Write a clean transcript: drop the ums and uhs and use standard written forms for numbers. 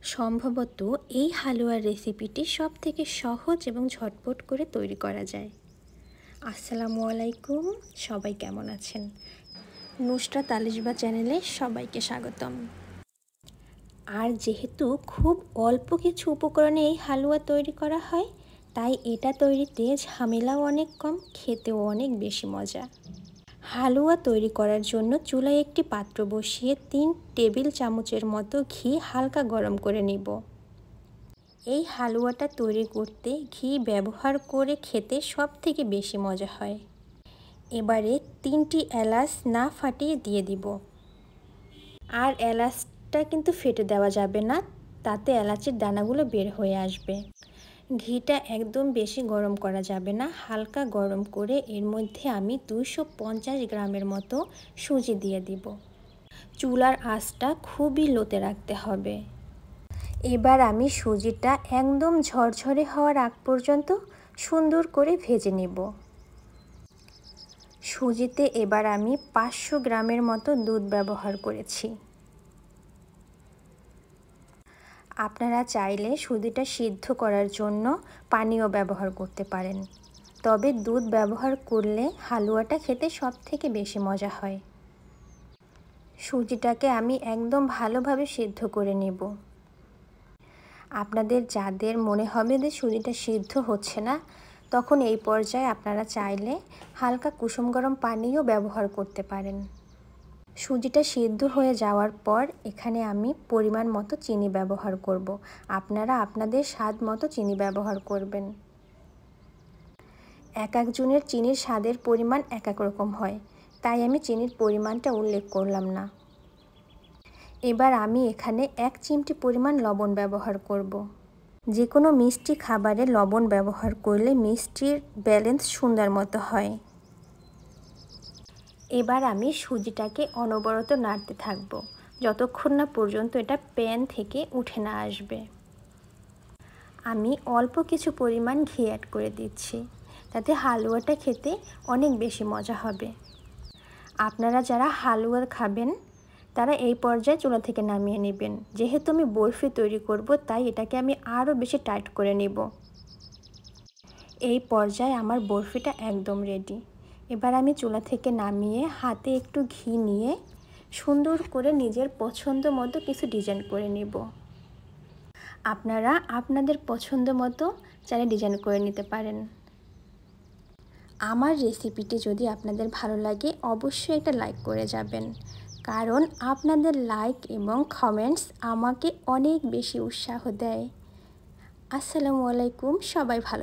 সম্ভবত এই হালুয়ার রেসিপিটি সবথেকে সহজ এবং ঝটপট করে তৈরি করা যায়। আসসালামু আলাইকুম, সবাই কেমন আছেন? নুসরাত আলিশবা চ্যানেলে সবাইকে স্বাগতম। আর যেহেতু খুব অল্প কিছু উপকরণে এই হালুয়া তৈরি করা হয়, তাই এটা তৈরিতে ঝামেলাও অনেক কম, খেতেও অনেক বেশি মজা। হালুয়া তৈরি করার জন্য চুলায় একটি পাত্র বসিয়ে 3 টেবিল চামচের মতো ঘি হালকা গরম করে নিব। এই হালুয়াটা তৈরি করতে ঘি ব্যবহার করে খেতে সবথেকে বেশি মজা হয়। এবারে 3টি এলাচ না ফাটিয়ে দিয়ে দিব। আর এলাচটা কিন্তু ফেটে দেওয়া যাবে না, তাতে এলাচের দানাগুলো বের হয়ে আসবে। ঘিটা একদম বেশি গরম করা যাবে না, হালকা গরম করে এর মধ্যে আমি 250 গ্রামের মতো সুজি দিয়ে দিব। চুলার আঁচটা খুবই লোতে রাখতে হবে। এবার আমি সুজিটা একদম ঝরঝরে হওয়ার আগ পর্যন্ত সুন্দর করে ভেজে নেব। সুজিতে এবার আমি 500 গ্রামের মতো দুধ ব্যবহার করেছি। আপনারা চাইলে সুজিটা সিদ্ধ করার জন্য পানিও ব্যবহার করতে পারেন, তবে দুধ ব্যবহার করলে হালুয়াটা খেতে সবথেকে বেশি মজা হয়। সুজিটাকে আমি একদম ভালোভাবে সিদ্ধ করে নেব। আপনাদের যাদের মনে হবে যে সুজিটা সিদ্ধ হচ্ছে না, তখন এই পর্যায়ে আপনারা চাইলে হালকা কুসুম গরম পানিও ব্যবহার করতে পারেন। সুজিটা সিদ্ধ হয়ে যাওয়ার পর এখানে আমি পরিমাণ মতো চিনি ব্যবহার করব। আপনারা আপনাদের স্বাদ মতো চিনি ব্যবহার করবেন। এক একজনের চিনির স্বাদের পরিমাণ এক এক রকম হয়, তাই আমি চিনির পরিমাণটা উল্লেখ করলাম না। এবার আমি এখানে 1 চিমটি পরিমাণ লবণ ব্যবহার করব। যে কোনো মিষ্টি খাবারে লবণ ব্যবহার করলে মিষ্টির ব্যালেন্স সুন্দর মতো হয়। এবার আমি সুজিটাকে অনবরত নাড়তে থাকব, যতক্ষণ না পর্যন্ত এটা প্যান থেকে উঠে না আসবে। আমি অল্প কিছু পরিমাণ ঘি অ্যাড করে দিচ্ছি, তাতে হালুয়াটা খেতে অনেক বেশি মজা হবে। আপনারা যারা হালুয়া খাবেন তারা এই পর্যায়ে চুলা থেকে নামিয়ে নেবেন। যেহেতু আমি বরফি তৈরি করব, তাই এটাকে আমি আরও বেশি টাইট করে নেব। এই পর্যায়ে আমার বরফিটা একদম রেডি। এবার আমি চুলা থেকে নামিয়ে হাতে একটু ঘি নিয়ে সুন্দর করে নিজের পছন্দ মতো কিছু ডিজাইন করে নেব। আপনারা আপনাদের পছন্দ মতো চাইলে ডিজাইন করে নিতে পারেন। আমার রেসিপিটি যদি আপনাদের ভালো লাগে, অবশ্যই একটা লাইক করে যাবেন, কারণ আপনাদের লাইক এবং কমেন্টস আমাকে অনেক বেশি উৎসাহ দেয়। আসসালামু আলাইকুম, সবাই ভালো